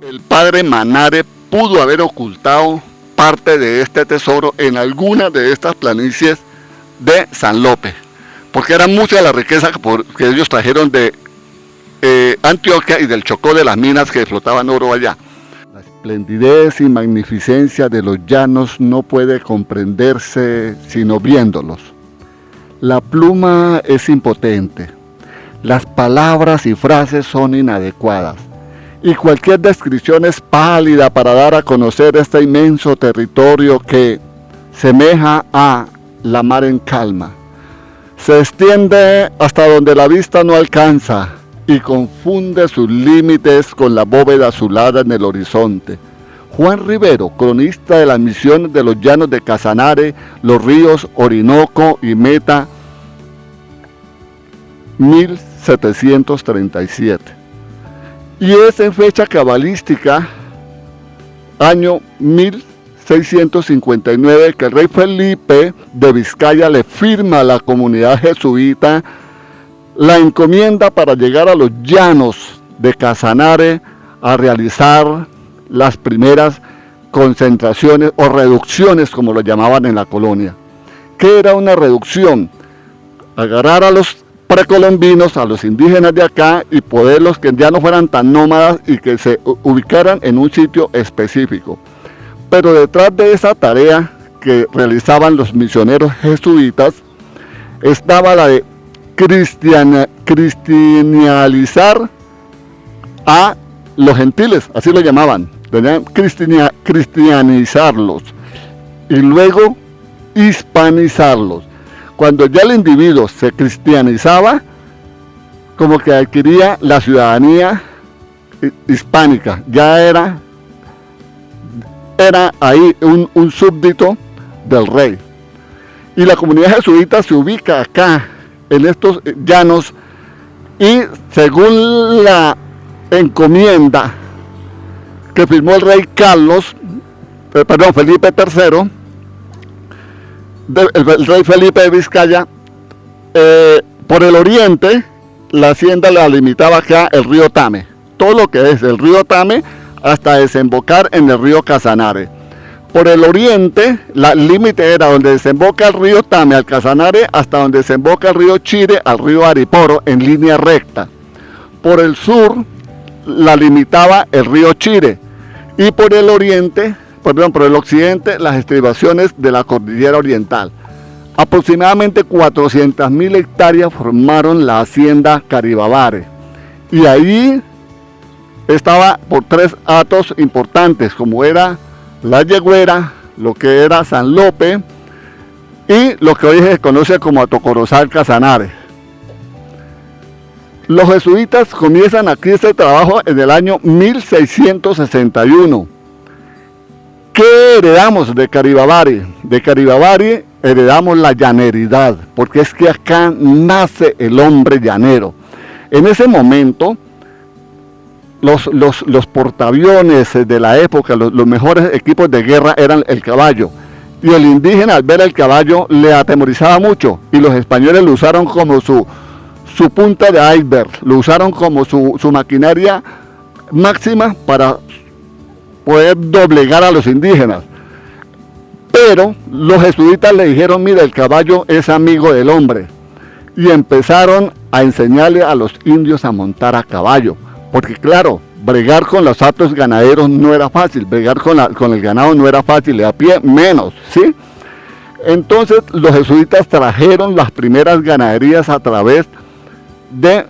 El padre Manare pudo haber ocultado parte de este tesoro en alguna de estas planicies de San Lope, porque era mucha la riqueza que ellos trajeron de Antioquia y del Chocó, de las minas que explotaban oro allá. La esplendidez y magnificencia de los llanos no puede comprenderse sino viéndolos. La pluma es impotente, las palabras y frases son inadecuadas, y cualquier descripción es pálida para dar a conocer este inmenso territorio que semeja a la mar en calma. Se extiende hasta donde la vista no alcanza y confunde sus límites con la bóveda azulada en el horizonte. Juan Rivero, cronista de las misiones de los llanos de Casanare, los ríos Orinoco y Meta, 1737. Y es en fecha cabalística, año 1659, que el rey Felipe de Vizcaya le firma a la comunidad jesuita la encomienda para llegar a los llanos de Casanare a realizar las primeras concentraciones o reducciones, como lo llamaban en la colonia. ¿Qué era una reducción? Agarrar a los precolombinos, a los indígenas de acá, y poderlos que ya no fueran tan nómadas y que se ubicaran en un sitio específico. Pero detrás de esa tarea que realizaban los misioneros jesuitas estaba la de cristianizar a los gentiles, así lo llamaban, cristianizarlos y luego hispanizarlos. Cuando ya el individuo se cristianizaba, como que adquiría la ciudadanía hispánica, ya era ahí un súbdito del rey. Y la comunidad jesuita se ubica acá, en estos llanos, y según la encomienda que firmó el rey Felipe III, el rey Felipe de Vizcaya, por el oriente, la hacienda la limitaba acá el río Tame, todo lo que es el río Tame hasta desembocar en el río Casanare. Por el oriente, el límite era donde desemboca el río Tame al Casanare hasta donde desemboca el río Chire al río Ariporo en línea recta. Por el sur la limitaba el río Chire y por el occidente las estribaciones de la cordillera oriental. Aproximadamente 400.000 hectáreas formaron la hacienda Caribabare, y ahí estaba por tres hatos importantes, como era La Yegüera, lo que era San Lope y lo que hoy se conoce como Hato Corozal Casanare. Los jesuitas comienzan aquí este trabajo en el año 1661. ¿Qué heredamos de Caribabare? De Caribabare heredamos la llaneridad, porque es que acá nace el hombre llanero. En ese momento, los portaaviones de la época, los mejores equipos de guerra eran el caballo. Y el indígena, al ver el caballo, le atemorizaba mucho. Y los españoles lo usaron como su punta de iceberg, lo usaron como su maquinaria máxima para poder doblegar a los indígenas. Pero los jesuitas le dijeron: mira, el caballo es amigo del hombre. Y empezaron a enseñarle a los indios a montar a caballo. Porque claro, bregar con los hatos ganaderos no era fácil, bregar con el ganado no era fácil, y a pie menos, ¿sí? Entonces los jesuitas trajeron las primeras ganaderías a través de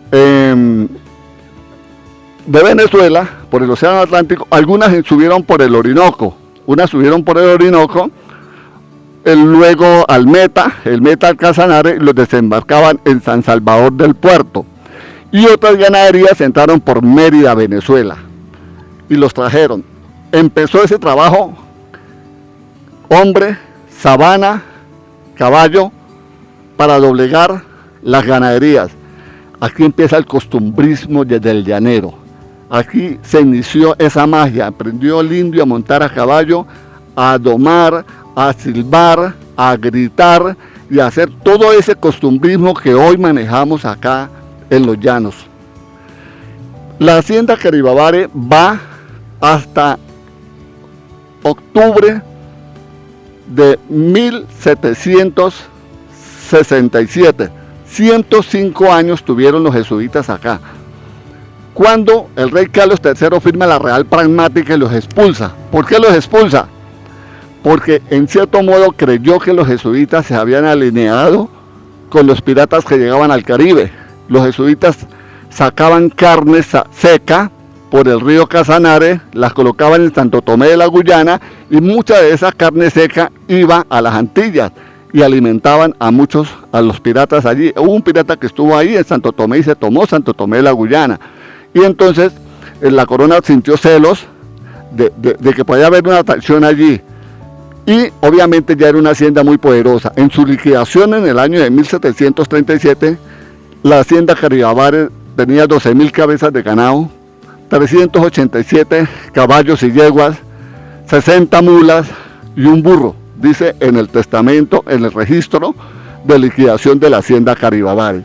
Venezuela, por el Océano Atlántico. Algunas subieron por el Orinoco, luego al Meta, al Casanare, y los desembarcaban en San Salvador del Puerto. Y otras ganaderías entraron por Mérida, Venezuela, y los trajeron. Empezó ese trabajo: hombre, sabana, caballo, para doblegar las ganaderías. Aquí empieza el costumbrismo desde el llanero. Aquí se inició esa magia. Aprendió el indio a montar a caballo, a domar, a silbar, a gritar y a hacer todo ese costumbrismo que hoy manejamos acá en los llanos. La hacienda Caribabare va hasta octubre de 1767. 105 años tuvieron los jesuitas acá. Cuando el rey Carlos III firma la Real Pragmática y los expulsa. ¿Por qué los expulsa? Porque en cierto modo creyó que los jesuitas se habían alineado con los piratas que llegaban al Caribe. Los jesuitas sacaban carne seca por el río Casanare, las colocaban en Santo Tomé de la Guyana, y mucha de esa carne seca iba a las Antillas y alimentaban a los piratas allí. Hubo un pirata que estuvo ahí en Santo Tomé y se tomó Santo Tomé de la Guyana. Y entonces la corona sintió celos de que podía haber una atracción allí. Y obviamente ya era una hacienda muy poderosa. En su liquidación en el año de 1737, la hacienda Caribabares tenía 12.000 cabezas de ganado, 387 caballos y yeguas, 60 mulas y un burro, dice en el testamento, en el registro de liquidación de la hacienda Caribabares.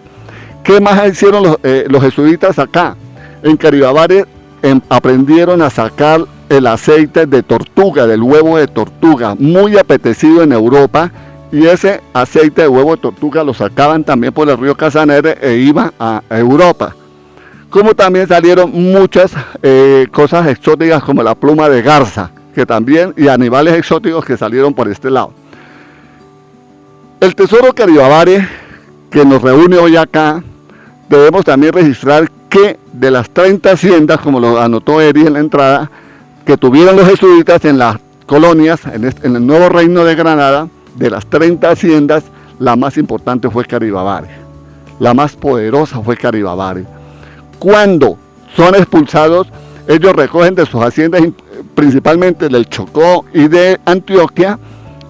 ¿Qué más hicieron los jesuitas acá? En Caribabares aprendieron a sacar el aceite de tortuga, del huevo de tortuga, muy apetecido en Europa, y ese aceite de huevo de tortuga lo sacaban también por el río Casanare e iba a Europa. Como también salieron muchas cosas exóticas como la pluma de garza, que también, y animales exóticos que salieron por este lado. El tesoro Caribabares, que nos reúne hoy acá, debemos también registrar que de las 30 haciendas, como lo anotó Eri en la entrada, que tuvieron los jesuitas en las colonias, en el nuevo reino de Granada, de las 30 haciendas, la más importante fue Caribabares. La más poderosa fue Caribabares. Cuando son expulsados, ellos recogen de sus haciendas, principalmente del Chocó y de Antioquia,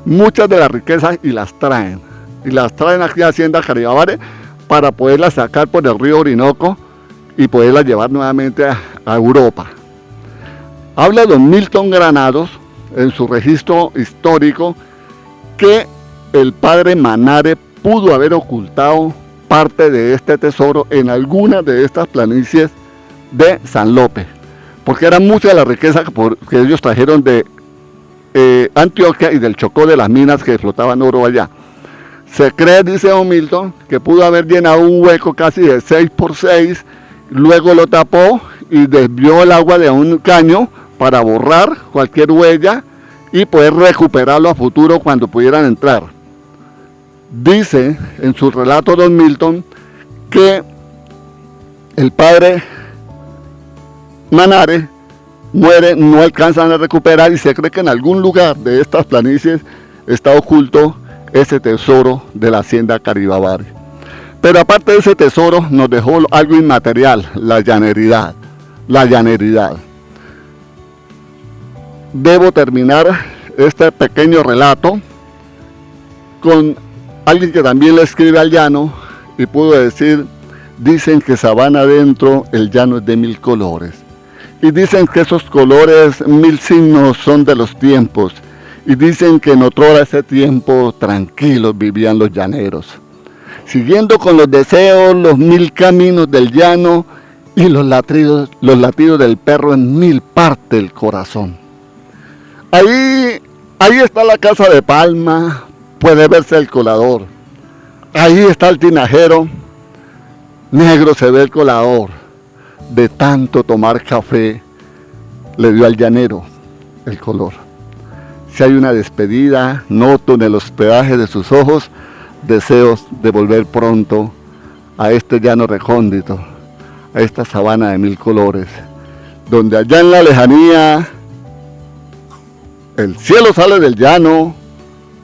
muchas de las riquezas y las traen. Y las traen aquí a Hacienda Caribabares para poderlas sacar por el río Orinoco y poderlas llevar nuevamente a Europa. Habla don Milton Granados en su registro histórico que el padre Manare pudo haber ocultado parte de este tesoro en alguna de estas planicies de San López, porque eran muchas de las riquezas que ellos trajeron de Antioquia y del Chocó, de las minas que explotaban oro allá. Se cree, dice don Milton, que pudo haber llenado un hueco casi de 6x6, luego lo tapó y desvió el agua de un caño para borrar cualquier huella y poder recuperarlo a futuro cuando pudieran entrar. Dice en su relato don Milton que el padre Manare muere, no alcanzan a recuperar, y se cree que en algún lugar de estas planicies está oculto ese tesoro de la hacienda Caribabares. Pero aparte de ese tesoro nos dejó algo inmaterial, la llaneridad. La llaneridad. Debo terminar este pequeño relato con alguien que también le escribe al llano y pudo decir: dicen que sabana adentro el llano es de 1000 colores, y dicen que esos colores 1000 signos son de los tiempos, y dicen que en otrora ese tiempo tranquilos vivían los llaneros, siguiendo con los deseos los 1000 caminos del llano, y los latidos del perro en 1000 parte el corazón. Ahí está la casa de palma, puede verse el colador. Ahí está el tinajero, negro se ve el colador. De tanto tomar café, le dio al llanero el color. Si hay una despedida, noto en el hospedaje de sus ojos deseos de volver pronto a este llano recóndito, a esta sabana de 1000 colores, donde allá en la lejanía el cielo sale del llano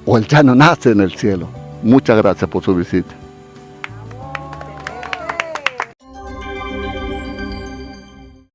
o el llano nace en el cielo. Muchas gracias por su visita.